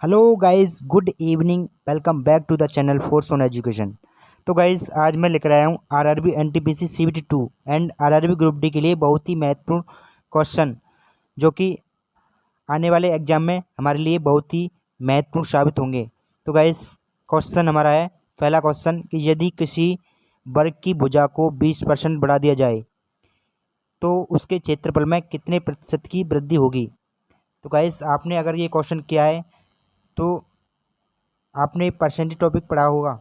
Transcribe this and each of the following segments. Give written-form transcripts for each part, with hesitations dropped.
Hello guys, good evening. Welcome back to the channel force on education. तो guys, आज मैं लेकर आया हूँ RRB NTPC CBT 2 and RRB group D के लिए बहुत ही महत्वपूर्ण क्वेश्चन, जो कि आने वाले एग्जाम में हमारे लिए बहुत ही महत्वपूर्ण साबित होंगे। तो गाइस, क्वेश्चन हमारा है, पहला क्वेश्चन कि यदि किसी वर्ग की भुजा को 20% बढ़ा दिया जाए तो उसके क्षेत्रफल में कितने प्रतिशत की वृद्धि होगी। तो गाइस, आपने अगर ये क्वेश्चन किया है तो आपने परसेंटेज टॉपिक पढ़ा होगा,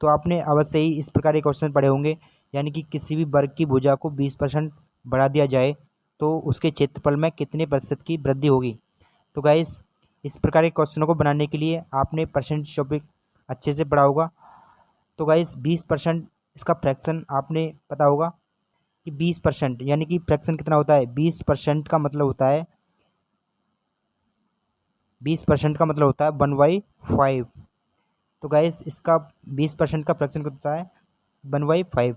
तो आपने अवश्य ही इस प्रकार के क्वेश्चन पढ़े होंगे। यानी कि किसी भी वर्ग की भुजा को 20% बढ़ा दिया जाए तो उसके क्षेत्रफल में कितने प्रतिशत की वृद्धि होगी। तो गाइस, इस प्रकार के क्वेश्चनों को बनाने के लिए आपने परसेंटेज टॉपिक अच्छे से पढ़ा होगा। तो गाइस, 20% इसका फ्रैक्शन आपने पता होगा कि 20% यानी कि फ्रैक्शन कितना होता है। 20% का मतलब होता है 20% का मतलब होता है 1/5। तो गाइस, इसका 20% का फ्रैक्शन कितना होता है 1/5।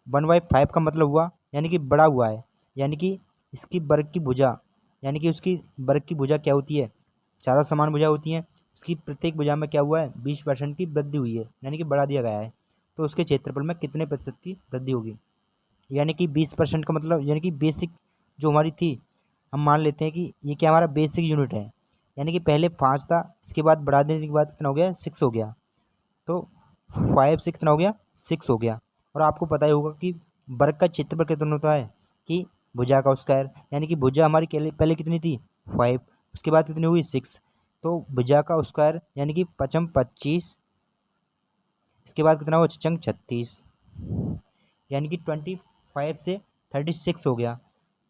1/5 का मतलब हुआ यानी कि बड़ा हुआ है। यानी कि इसकी वर्ग की भुजा, यानी कि उसकी वर्ग की भुजा क्या होती है, चारों समान भुजा होती हैं। उसकी प्रत्येक भुजा में क्या हुआ है, 20% की वृद्धि हुई है, यानी कि बढ़ा दिया गया है। तो उसके क्षेत्रफल में कितने प्रतिशत की वृद्धि होगी। यानी कि 20% का मतलब यानी कि बेसिक जो हमारी थी, हम मान लेते हैं कि ये क्या हमारा बेसिक यूनिट है। यानी कि पहले 5 था, इसके बाद बढ़ा देने के बाद कितना हो गया, 6 हो गया। तो 5 से कितना हो गया, 6 हो गया। और आपको पता ही होगा कि वर्ग का क्षेत्रफल कितना होता है कि भुजा का स्क्वायर। यानी कि भुजा हमारी पहले कितनी थी, 5, उसके बाद कितनी हुई, 6। तो भुजा का स्क्वायर यानी कि पचम 25, इसके बाद कितना हुआ, छचंग 36, यानी कि 25 से 36 हो गया।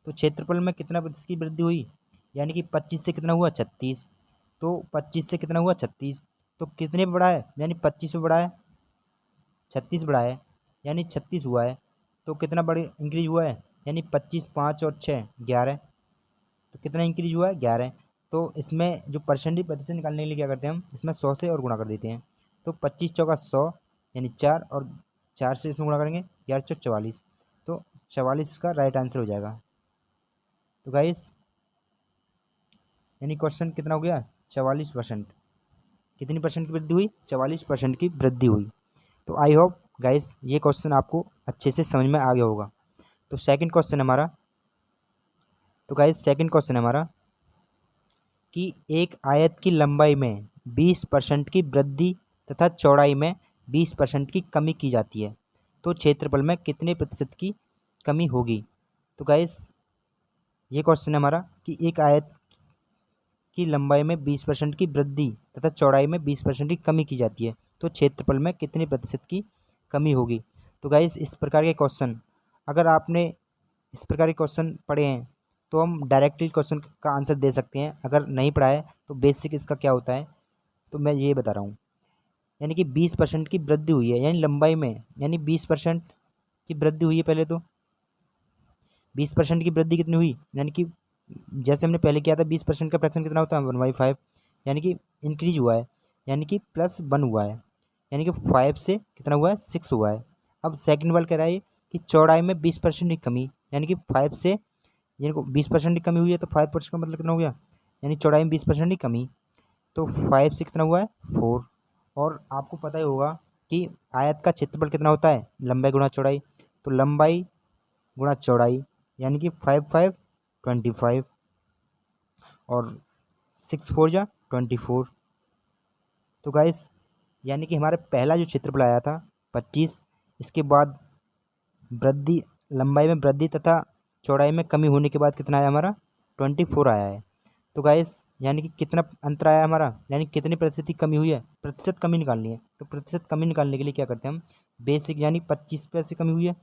तो क्षेत्रफल में कितना प्रतिशत की वृद्धि हुई, यानी कि 25 से कितना हुआ, 36। तो 25 से कितना हुआ, 36। तो कितने पे बढ़ा है, यानी 25 पे बढ़ा है, 36 बढ़ा है, यानी 36 हुआ है। तो कितना बड़े इंक्रीज हुआ है, यानी 25, 5 और 6 11। तो कितना इंक्रीज हुआ है, 11। तो इसमें जो परसेंटेज प्रतिशत निकालने के लिए क्या करते हैं हम, इसमें 100 से और गुणा कर देते हैं। तो 25 चौका 100, यानी 4, और 4 से इसमें गुणा करेंगे, 11 चौक 44। तो 44 का राइट आंसर हो जाएगा। तो गाइस, यानी क्वेश्चन कितना हो गया, 44%। कितनी परसेंट की वृद्धि हुई, 44% की वृद्धि हुई। तो आई होप गाइस ये क्वेश्चन आपको अच्छे से समझ में आ गया होगा। तो सेकंड क्वेश्चन हमारा, तो गाइस सेकंड क्वेश्चन हमारा कि एक आयत की लंबाई में 20% की वृद्धि तथा चौड़ाई में 20% की कमी की जाती है तो क्षेत्रफल में कितने प्रतिशत की कमी होगी। तो गाइस, ये क्वेश्चन है हमारा कि एक आयत की लंबाई में 20% की वृद्धि तथा चौड़ाई में 20% की कमी की जाती है तो क्षेत्रफल में कितने प्रतिशत की कमी होगी। तो गाइस, इस प्रकार के क्वेश्चन, अगर आपने इस प्रकार के क्वेश्चन पढ़े हैं तो हम डायरेक्टली क्वेश्चन का आंसर दे सकते हैं। अगर नहीं पढ़ा है तो बेसिक इसका क्या होता है, तो मैं ये बता रहा हूँ। यानी कि 20% की वृद्धि हुई है, यानी लंबाई में, यानी 20% की वृद्धि हुई है। पहले तो 20% की वृद्धि कितनी हुई, यानी कि जैसे हमने पहले किया था 20% का फ्रैक्शन कितना होता है, 1/5। यानी कि इंक्रीज हुआ है, यानी कि +1 हुआ है, यानी कि 5 से कितना हुआ है, 6 हुआ है। अब सेकंड वाला कह रहा है कि चौड़ाई में 20% की कमी, यानी कि 5 से, यानी कि 20% की कमी हुई है तो 5% का मतलब कितना हो गया, यानी चौड़ाई में 20% की कमी। तो 5 से कितना हुआ है, 4। और आपको पता ही होगा कि आयत का क्षेत्रफल कितना होता है, लंबाई गुणा चौड़ाई। तो लंबाई गुणा चौड़ाई, यानी कि 5 5 25, और 6 4 जा 24। तो गाइस, यानी कि हमारे पहला जो क्षेत्रफल आया था 25, इसके बाद वृद्धि, लंबाई में वृद्धि तथा चौड़ाई में कमी होने के बाद कितना आया हमारा, 24 आया है। तो गाइस, यानी कि कितना अंतर आया हमारा, यानी कितनी प्रतिशत की कमी हुई है, प्रतिशत कमी निकालनी है। तो प्रतिशत कमी निकालने के लिए क्या करते हैं हम, बेसिक, यानी 25 पे से कमी हुई है,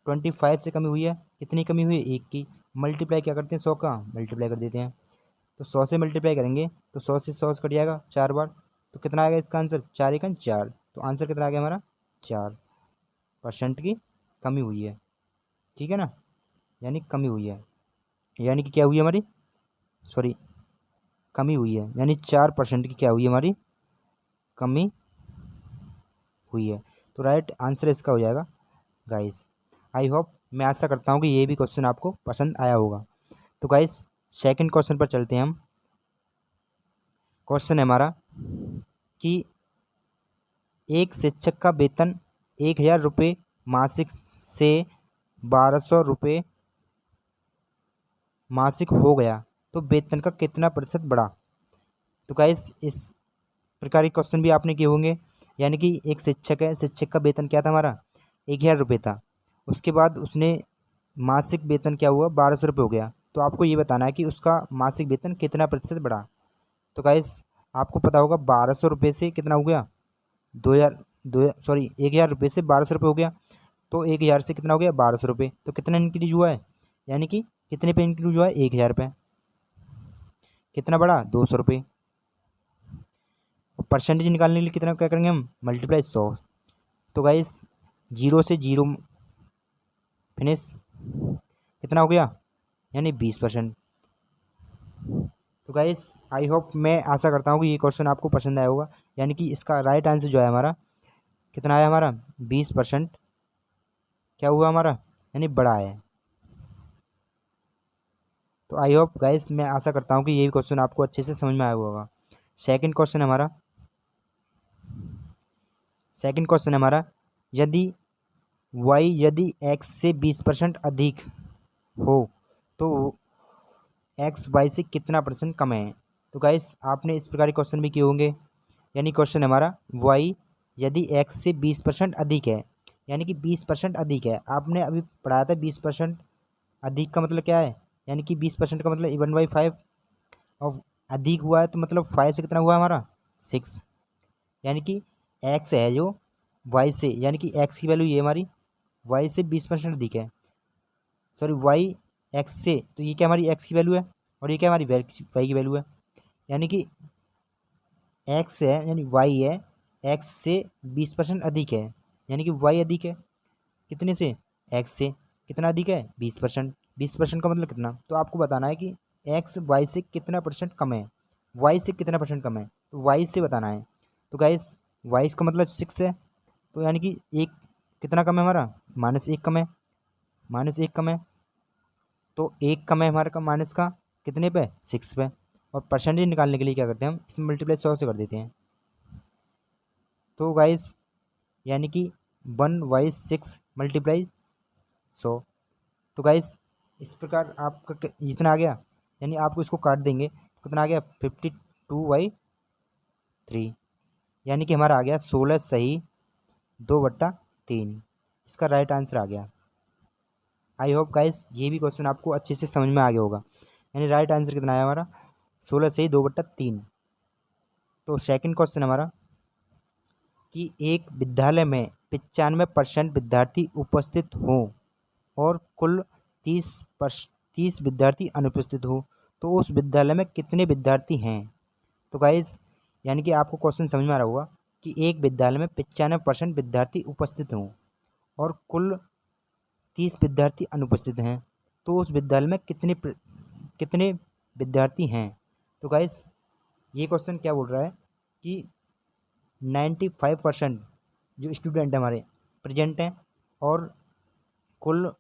25 से कमी हुई है, कितनी कमी हुई है, 1 की। मल्टीप्लाई क्या करते हैं, 100 का मल्टीप्लाई कर देते हैं। तो 100 से मल्टीप्लाई करेंगे तो 100 से 100 कट जाएगा 4 बार। तो कितना आ गया इसका आंसर, 4 एकन 4। तो आंसर कितना आ गया हमारा, 4% की कमी हुई है। ठीक है ना, यानी कमी हुई है, यानी कि क्या हुई है हमारी, सॉरी, कमी हुई है, यानी 4% की क्या हुई है हमारी, कमी हुई है। तो राइट आंसर इसका हो जाएगा गाइस। आई होप, मैं आशा करता हूँ कि ये भी क्वेश्चन आपको पसंद आया होगा। तो गाइस, सेकंड क्वेश्चन पर चलते हैं हम। क्वेश्चन है हमारा कि एक शिक्षक का वेतन 1,000 रुपये मासिक से 1,200 रुपये मासिक हो गया तो वेतन का कितना प्रतिशत बढ़ा। तो गाइस इस प्रकार के क्वेश्चन भी आपने किए होंगे। यानी कि एक शिक्षक है, शिक्षक का वेतन क्या था हमारा 1,000 रुपये था, उसके बाद उसने मासिक वेतन क्या हुआ 1,200 रुपये हो गया। तो आपको ये बताना है कि उसका मासिक वेतन कितना प्रतिशत बढ़ा। तो गाइस आपको पता होगा 1,200 रुपये से कितना हो गया 2,000 1,000 रुपये से 1,200 रुपये हो गया। तो 1,000 से कितना हो गया 1,200 रुपये, तो कितना इंक्रीज हुआ है, यानी कि कितने पे इंक्रीज हुआ है 1,000 रुपये। कितना बढ़ा 200 रुपये। और परसेंटेज निकालने के लिए कितना क्या करेंगे हम मल्टीप्लाई 100। तो गाइस 0 से 0 फिनिश कितना हो गया यानी 20%। तो गाइस आई होप, मैं आशा करता हूँ कि ये क्वेश्चन आपको पसंद आया होगा। यानी कि इसका राइट आंसर जो है हमारा कितना आया हमारा 20% क्या हुआ हमारा यानी बड़ा है। तो आई होप गाइस, मैं आशा करता हूँ कि ये क्वेश्चन आपको अच्छे से समझ में आया होगा। सेकंड क्वेश्चन हमारा यदि यदि x से 20% अधिक हो तो x y से कितना परसेंट कम है। तो गाइस आपने इस प्रकार के क्वेश्चन भी किए होंगे। यानी क्वेश्चन हमारा y यदि x से 20% अधिक है, यानी कि 20% अधिक है। आपने अभी पढ़ाया था 20% अधिक का मतलब क्या है, यानी कि 20% का मतलब 1/5 और अधिक हुआ है तो मतलब 5 से कितना हुआ हमारा 6। यानी कि x है जो y से, यानी कि x की वैल्यू ये हमारी y से 20% अधिक है। सॉरी y x से, तो ये क्या हमारी x की वैल्यू है और ये क्या हमारी y की वैल्यू है। यानी कि x है यानी y है x से 20% अधिक है, यानी कि y अधिक है कितने से x से। कितना अधिक है 20%। 20% का मतलब कितना, तो आपको बताना है कि x y से कितना परसेंट कम है, y से कितना परसेंट कम है, तो y से बताना है। तो गाइस y का मतलब 6 है, तो यानी कि एक कितना कम है हमारा -1 कम है, -1 कम है। तो 1 कम है हमारे का माइनस का कितने पे 6 पे। और परसेंटेज निकालने के लिए क्या करते हैं हम इसमें मल्टीप्लाई 100 से कर देते हैं। तो गाइस यानी कि 1/6 मल्टीप्लाई 100। तो गाइस इस प्रकार आपका जितना आ गया, यानी आपको इसको काट देंगे तो कितना आ गया 52/3, यानी कि हमारा आ गया 16 सही 2/3। इसका राइट आंसर आ गया। आई होप गाइस ये भी क्वेश्चन आपको अच्छे से समझ में आ गया होगा। यानी राइट आंसर कितना आया हमारा 16 सही 2/3। तो सेकंड क्वेश्चन हमारा कि एक विद्यालय में 95% विद्यार्थी उपस्थित हों और कुल 30 विद्यार्थी अनुपस्थित हो तो उस विद्यालय में कितने विद्यार्थी हैं। तो गाइज यानी कि आपको क्वेश्चन समझ में आ रहा होगा कि एक विद्यालय में 95% विद्यार्थी उपस्थित हों और कुल 30 विद्यार्थी अनुपस्थित हैं तो उस विद्यालय में कितने विद्यार्थी हैं। तो गाइज ये क्वेश्चन क्या बोल रहा है कि 95% जो स्टूडेंट हमारे प्रेजेंट हैं और कुल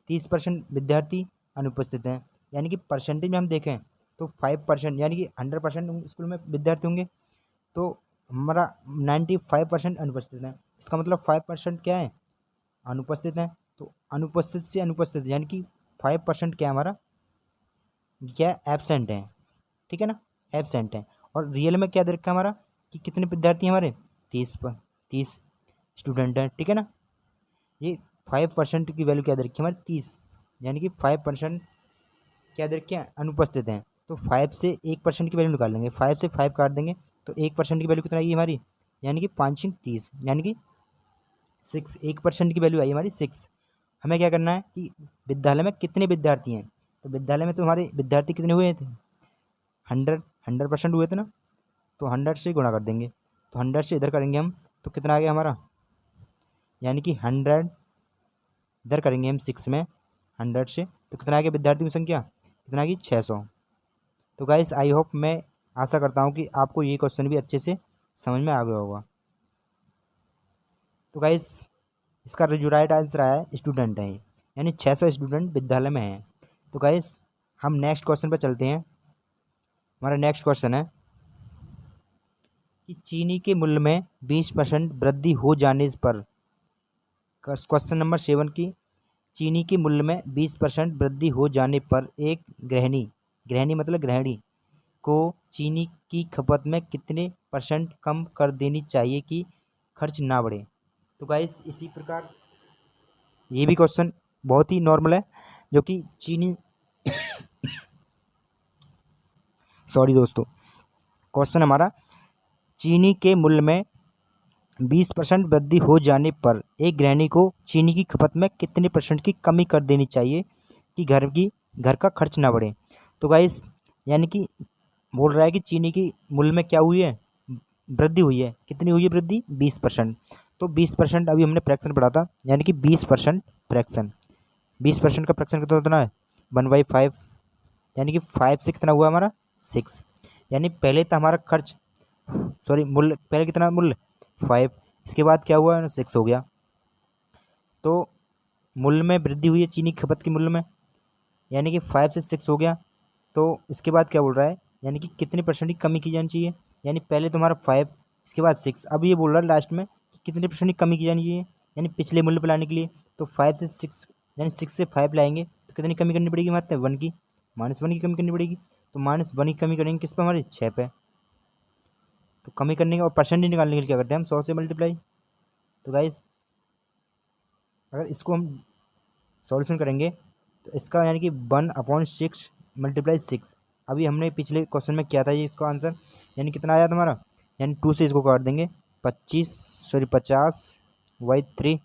30% विद्यार्थी अनुपस्थित हैं। यानी कि परसेंटेज में हम देखें तो 5% यानी कि 100% स्कूल में विद्यार्थी होंगे तो हमारा 95% अनुपस्थित हैं। इसका मतलब 5% क्या है अनुपस्थित हैं। तो अनुपस्थित से अनुपस्थित यानी कि 5% क्या हमारा क्या एबसेंट है, ठीक है ना, एबसेंट है। और रियल में क्या दे रखा है हमारा कि कितने विद्यार्थी हैं हमारे 30 स्टूडेंट हैं, ठीक है ना। ये 5% की वैल्यू क्या दे रखी है हमारी 30, यानी कि 5% क्या दे रखे हैं अनुपस्थित हैं। तो 5 से 1% की वैल्यू निकाल लेंगे, 5 से 5 काट देंगे तो 1% की वैल्यू कितना आई हमारी, यानी कि 5 30 यानी कि 6। 1% की वैल्यू आई हमारी 6। हमें क्या करना है कि विद्यालय में कितने विद्यार्थी हैं। तो विद्यालय में तो हमारे विद्यार्थी कितने हुए थे 100% हुए थे ना, तो 100 से गुणा कर देंगे। तो 100 से इधर करेंगे हम तो कितना आ गया हमारा, यानी कि 100 इधर करेंगे हम 6 में 100 से तो कितना आ गया विद्यार्थियों की संख्या कितना आ गई 600। तो गाइस आई होप, मैं आशा करता हूँ कि आपको ये क्वेश्चन भी अच्छे से समझ में आ गया होगा। तो गाइस इसका जो राइट आंसर आया है स्टूडेंट है, यानी 600 स्टूडेंट विद्यालय में हैं। तो गाइस हम नेक्स्ट क्वेश्चन पर चलते हैं। हमारा नेक्स्ट क्वेश्चन है कि चीनी के मूल्य में 20% वृद्धि हो जाने पर, क्वेश्चन नंबर 7 की, चीनी के मूल्य में 20% वृद्धि हो जाने पर एक गृहिणी, गृहिणी मतलब गृहिणी को चीनी की खपत में कितने % कम कर देनी चाहिए कि खर्च ना बढ़े। तो गाइस इसी प्रकार ये भी क्वेश्चन बहुत ही नॉर्मल है, जो कि चीनी सॉरी दोस्तों, क्वेश्चन हमारा, चीनी के मूल्य में 20% वृद्धि हो जाने पर एक गृहिणी को चीनी की खपत में कितने % की कमी कर देनी चाहिए कि घर का खर्च ना बढ़े। तो गाइस यानी कि बोल रहा है कि चीनी की मूल्य में क्या हुई है, वृद्धि हुई है। कितनी हुई है वृद्धि, 20%। तो 20% अभी हमने फ्रैक्शन पढ़ा था, यानी कि 20% फ्रैक्शन, 20% का फ्रैक्शन कितना है, 1/5, यानी कि 5 से कितना हुआ हमारा, 6। यानी पहले था हमारा खर्च, सॉरी मूल्य, पहले कितना मूल्य 5, इसके बाद क्या हुआ 6 हो गया। तो मूल्य में वृद्धि हुई है चीनी की खपत के मूल्य में, यानी कि 5 से 6 हो गया। तो इसके बाद क्या बोल रहा है, यानी कि कितने % की कमी की जानी चाहिए, यानी पहले तुम्हारा 5, इसके बाद 6, अब ये बोल रहा है लास्ट में कि कितने % की कमी की जानी चाहिए, यानी पिछले मूल्य पर लाने के लिए। तो 5 से 6, यानी 6 से 5 लाएंगे तो कितनी कमी करनी पड़ेगी, मतलब 1 की, -1 की कमी करनी पड़ेगी। तो -1 की कमी करेंगे किस पर, हमारे 6 पे। तो कमी करने का और % निकालने के लिए क्या करते हैं हम, 100 से मल्टीप्लाई। तो गाइस अगर इसको हम सॉल्यूशन करेंगे तो इसका यानी कि 1/6 × 6, अभी हमने पिछले क्वेश्चन में किया था ये इसका आंसर, यानी कितना आया तुम्हारा, यानी 2 से इसको काट देंगे, 50/3,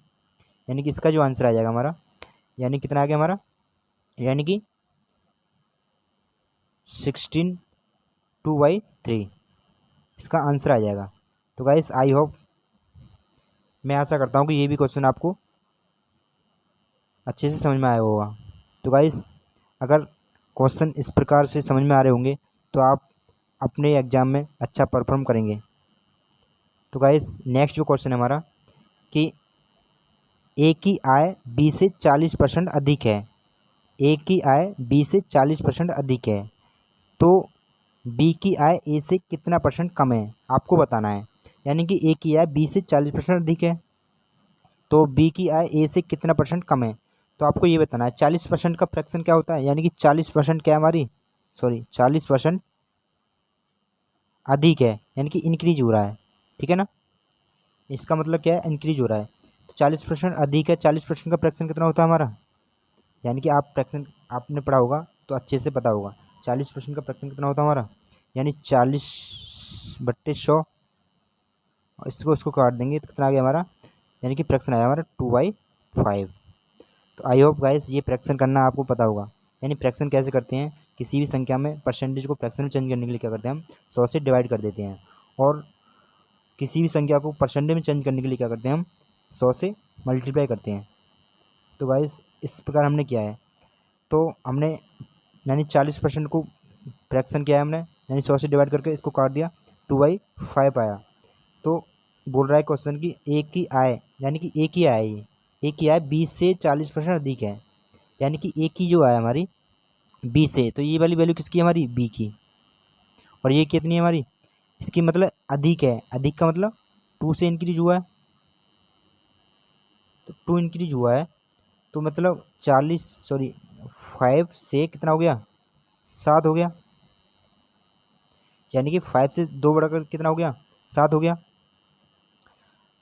यानी कि इसका जो आंसर आ जाएगा हमारा, यानी कितना आ गया हमारा, यानी कि 16/2/3 इसका आंसर आ जाएगा। तो गाइस आई होप, मैं आशा करता हूँ कि ये भी क्वेश्चन आपको अच्छे से समझ में आया होगा। तो गाइस अगर क्वेश्चन इस प्रकार से समझ में आ रहे होंगे तो आप अपने एग्ज़ाम में अच्छा परफॉर्म करेंगे। तो गाइस नेक्स्ट जो क्वेश्चन है हमारा, कि ए की आय बी से 40% अधिक है, ए की आय बी से 40% अधिक है, तो बी की आय ए से कितना % कम है, आपको बताना है। यानी कि ए की आय बी से 40% अधिक है, तो बी की आय ए से कितना % कम है, तो आपको ये बताना है। 40% का फ्रैक्शन क्या होता है, यानी कि 40% क्या है हमारी, सॉरी 40% अधिक है, यानी कि इंक्रीज हो रहा है, ठीक है ना, इसका मतलब क्या है, इंक्रीज हो रहा है। तो 40% अधिक है, 40% का फ्रैक्शन कितना होता है हमारा, यानी कि आप फ्रैक्शन आपने पढ़ा होगा तो अच्छे से पता होगा। 40% का फ्रैक्शन कितना होता है हमारा, यानी 40/100, इसको काट देंगे तो कितना आ गया हमारा, यानी कि फ्रैक्शन आया हमारा 2/5। तो आई होप गाइस ये फ्रैक्शन करना आपको पता होगा। यानी फ्रैक्शन कैसे करते हैं, किसी भी संख्या में परसेंटेज को फ्रैक्शन में चेंज करने के लिए क्या करते हैं हम, 100 से डिवाइड कर देते हैं, और किसी भी संख्या को परसेंटेज में चेंज करने के लिए क्या करते हैं हम, 100 से मल्टीप्लाई करते हैं। तो गाइस इस प्रकार हमने किया है। तो हमने यानी 40% को फ्रैक्शन किया है हमने, यानी 100 से डिवाइड करके इसको काट दिया, 2/5 आया। तो बोल रहा है क्वेश्चन की ए की आय, यानी कि ए की आय, ए की आय 20 से 40% अधिक है, यानी कि ए की जो आय हमारी 20 से, तो ये वाली वैल्यू किसकी है हमारी, बी की, और ये कितनी है हमारी, इसकी मतलब अधिक है, अधिक का मतलब 2 से इंक्रीज हुआ है, तो 2 इंक्रीज हुआ है, तो मतलब 5 से कितना हो गया, 7 हो गया, यानी कि 5 से 2 बढ़ाकर कितना हो गया, 7 हो गया।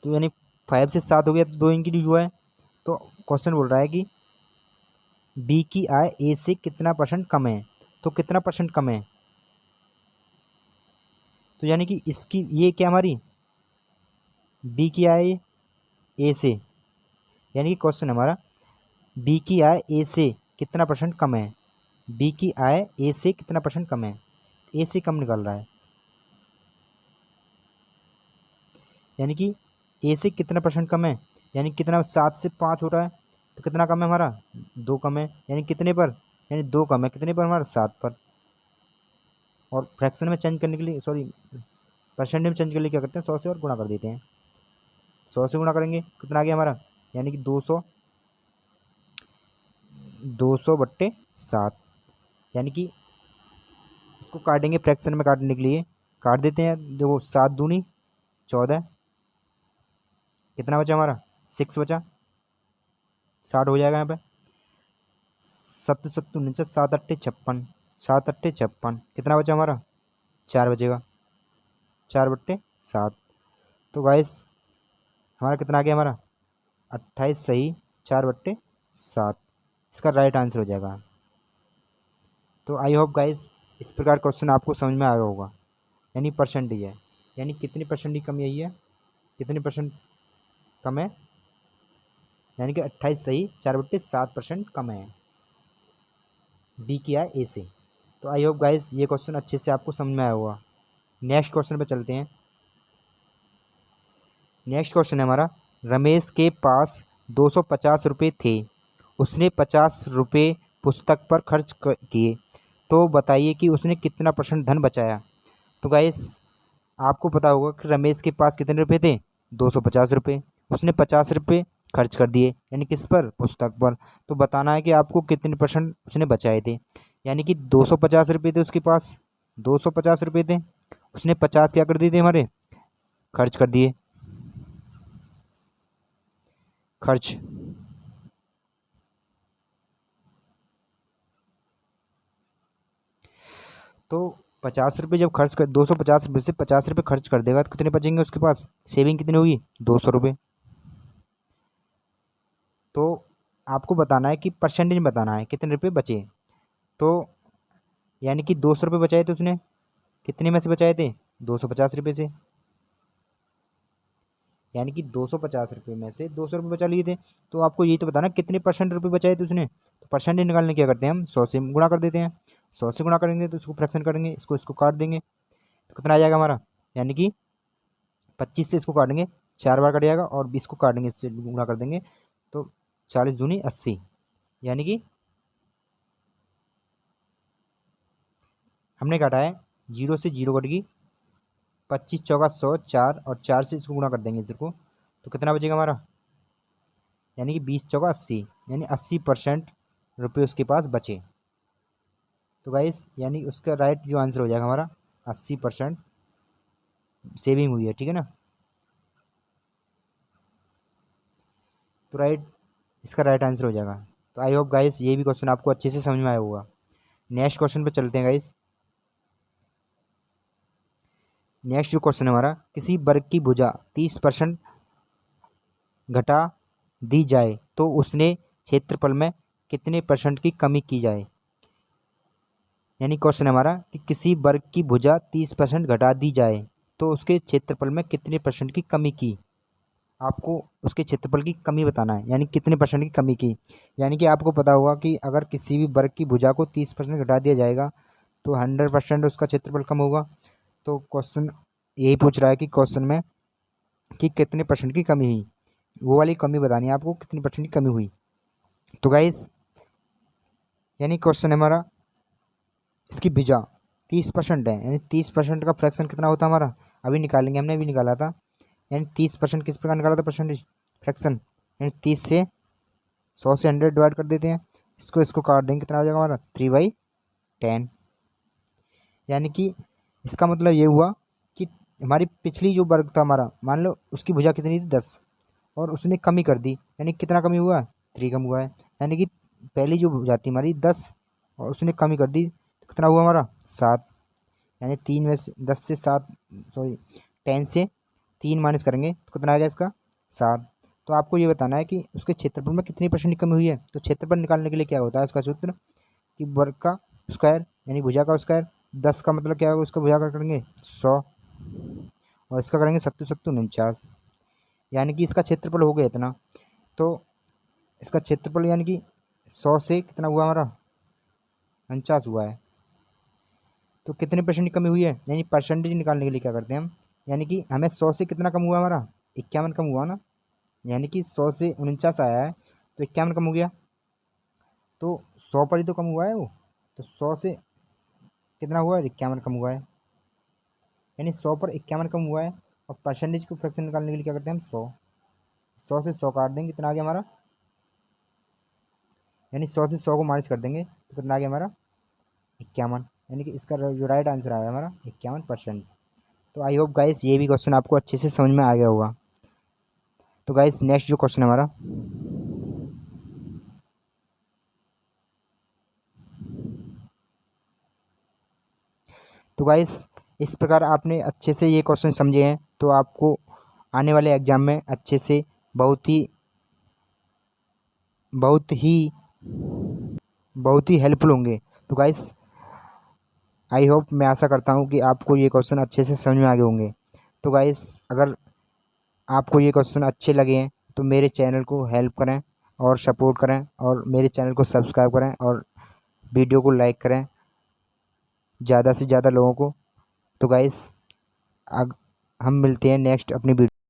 तो यानी 5 से 7 हो गया, तो 2 इंक्रीज हुआ है। तो क्वेश्चन बोल रहा है कि बी की आय ए से कितना % कम है, तो कितना % कम है, तो यानी कि इसकी ये क्या हमारी बी की आय ए से, यानी कि क्वेश्चन हमारा बी की आय ए से कितना % कम है, बी की आय ए से कितना % कम है, ए से कम निकल रहा है, यानी कि ए से कितना % कम है, यानी कितना, 7 से 5 हो रहा है, तो कितना कम है हमारा, 2 कम है, यानी कितने पर, यानी 2 कम है कितने पर हमारा, 7 पर। और फ्रैक्शन में चेंज करने के लिए, सॉरी परसेंटेज में चेंज करने के लिए क्या करते हैं, 100 से और गुणा कर देते हैं, 100 से गुणा करेंगे कितना आ गया हमारा, यानी कि 200/7, यानी कि इसको काटेंगे फ्रैक्शन में काटने के लिए काट देते हैं। देखो 7 दूनी 14, कितना बचा हमारा 6 बचा, 60 हो जाएगा यहाँ पे। 7 7 49, 7 8 56, 7 8 56, कितना बचा हमारा 4 बचेगा, 4/7। तो गाइस हमारा कितना आ गया, हमारा 28 सही, 4/7 इसका राइट आंसर हो जाएगा। तो आई होप गाइस इस प्रकार क्वेश्चन आपको समझ में आ रहा होगा। यानी परसेंटेज है, यानी कितनी परसेंट की कमी आई है, कितनी परसेंट कम है, यानी कि 28 सही, 4/7% कम है। बी किया है ए से। तो आई होप गाइस ये क्वेश्चन अच्छे से आपको समझ में आया होगा। नेक्स्ट क्वेश्चन पे चलते हैं। नेक्स्ट क्वेश्चन है हमारा, रमेश के पास 250 रुपये थे, उसने 50 रुपये पुस्तक पर खर्च किए, तो बताइए कि उसने कितना % धन बचाया। तो गाइस आपको पता होगा कि रमेश के पास कितने रुपए थे, 250 रुपये, उसने 50 रुपये खर्च कर दिए, यानी किस पर, पुस्तक पर। तो बताना है कि आपको कितने % उसने बचाए थे। यानी कि 250 रुपये थे उसके पास, 250 रुपये थे, उसने 50 क्या कर दिए थे हमारे, खर्च कर दिए, खर्च। तो 50 रुपये जब खर्च कर, 250 रुपये से 50 रुपये खर्च कर देगा तो कितने बचेंगे उसके पास, सेविंग कितनी होगी, 200 रुपये। तो आपको बताना है कि परसेंटेज बताना है कितने रुपये बचे। तो यानी कि 200 रुपये बचाए थे उसने, कितने में से बचाए थे, 250 रुपये से। यानी कि 250 रुपये में से 200 रुपये बचा लिए थे। तो आपको यही तो बताना कितने % रुपये बचाए थे उसने। तो परसेंटेज निकालने क्या करते हैं हम, 100 से गुणा कर देते हैं। 100 से गुणा करेंगे तो इसको फ्रैक्शन करेंगे, इसको इसको काट देंगे, तो कितना आ जाएगा हमारा, यानी कि 25 से इसको काटेंगे, 4 बार कट जाएगा, और 20 को काटेंगे, इससे गुणा कर देंगे, तो 40 दूनी 80, यानी कि हमने काटा है, 0 से 0 कट गई, 25 चौका 100, 4, और 4 से इसको गुणा कर देंगे इधर को, तो कितना बचेगा हमारा, यानी कि 20 चौका 80, यानी 80% रुपये उसके पास बचे। तो गाइस यानी उसका राइट जो आंसर हो जाएगा हमारा, 80% सेविंग हुई है, ठीक है ना। तो राइट, इसका राइट आंसर हो जाएगा। तो आई होप गाइस ये भी क्वेश्चन आपको अच्छे से समझ में आया होगा। नेक्स्ट क्वेश्चन पे चलते हैं गाइस। नेक्स्ट जो क्वेश्चन है हमारा, किसी वर्ग की भुजा 30% घटा दी जाए तो उसने क्षेत्रफल में कितने % की कमी की जाए। यानी क्वेश्चन है हमारा कि किसी वर्ग की भुजा 30% घटा दी जाए तो उसके क्षेत्रफल में कितने % की कमी की। आपको उसके क्षेत्रफल की कमी बताना है, यानी कितने % की कमी की। यानी कि आपको पता होगा कि अगर किसी भी वर्ग की भुजा को 30% घटा दिया जाएगा तो 100% उसका क्षेत्रफल कम होगा। तो क्वेश्चन यही पूछ रहा है कि क्वेश्चन में कि कितने % की कमी हुई, वो वाली कमी बतानी है आपको, कितनी % की कमी हुई। तो गाइस यानी क्वेश्चन है हमारा, इसकी भुजा 30% है, यानी 30% का फ्रैक्शन कितना होता है हमारा, अभी निकालेंगे, हमने अभी निकाला था। यानी 30% किस प्रकार निकाला था, परसेंटेज फ्रैक्शन, यानी 30 से 100 से 100 डिवाइड कर देते हैं, इसको इसको काट देंगे, कितना हो जाएगा हमारा 3/10। यानी कि इसका मतलब ये हुआ कि हमारी पिछली जो वर्ग था हमारा, मान लो उसकी भुजा कितनी थी 10, और उसने कमी कर दी, यानी कितना कमी हुआ है, 3 कम हुआ है। यानी कि पहली जो भुजा थी हमारी 10, और उसने कमी कर दी, तो कितना हुआ हमारा 7। यानी 3 में से 10 से 7, सॉरी 10 से 3 माइनस करेंगे तो कितना आएगा इसका 7। तो आपको ये बताना है कि उसके क्षेत्रफल में कितनी % की कमी हुई है। तो क्षेत्रफल निकालने के लिए क्या होता है इसका सूत्र, कि वर्ग का स्क्वायर यानी भुजा का स्क्वायर, 10 का मतलब क्या होगा, उसका भुजा का करेंगे 100, और इसका करेंगे 70 70 49, यानी कि इसका क्षेत्रफल हो गया इतना। तो इसका क्षेत्रफल यानी कि 100 से कितना हुआ हमारा 49 हुआ है। तो कितने % की कमी हुई है, यानी परसेंटेज निकालने के लिए क्या करते हैं हम, यानी कि हमें 100 से कितना कम हुआ हमारा 51 कम हुआ ना, यानी कि 100 से 49 आया है तो 51 कम हो गया, तो 100 पर ही तो कम हुआ है वो। तो 100 से कितना हुआ है, 51 कम हुआ है, यानी 100 पर 51 कम हुआ है। और परसेंटेज को फ्रैक्शन निकालने के लिए क्या करते हैं हम, 100 से 100 काट देंगे, कितना आ गया हमारा, यानी 100 से 100 को माइनस कर देंगे तो कितना आ गया हमारा 51। यानी कि इसका जो राइट आंसर आया हमारा 51%। तो आई होप गाइस ये भी क्वेश्चन आपको अच्छे से समझ में आ गया होगा। तो गाइस नेक्स्ट जो क्वेश्चन हमारा, तो गाइस इस प्रकार आपने अच्छे से ये क्वेश्चन समझे हैं तो आपको आने वाले एग्जाम में अच्छे से बहुत ही हेल्पफुल होंगे। तो गाइस आई होप, मैं आशा करता हूँ कि आपको ये क्वेश्चन अच्छे से समझ में आ गए होंगे। तो गाइस अगर आपको ये क्वेश्चन अच्छे लगे हैं तो मेरे चैनल को हेल्प करें और सपोर्ट करें और मेरे चैनल को सब्सक्राइब करें और वीडियो को लाइक करें ज़्यादा से ज़्यादा लोगों को। तो गाइस अब हम मिलते हैं नेक्स्ट अपनी वीडियो।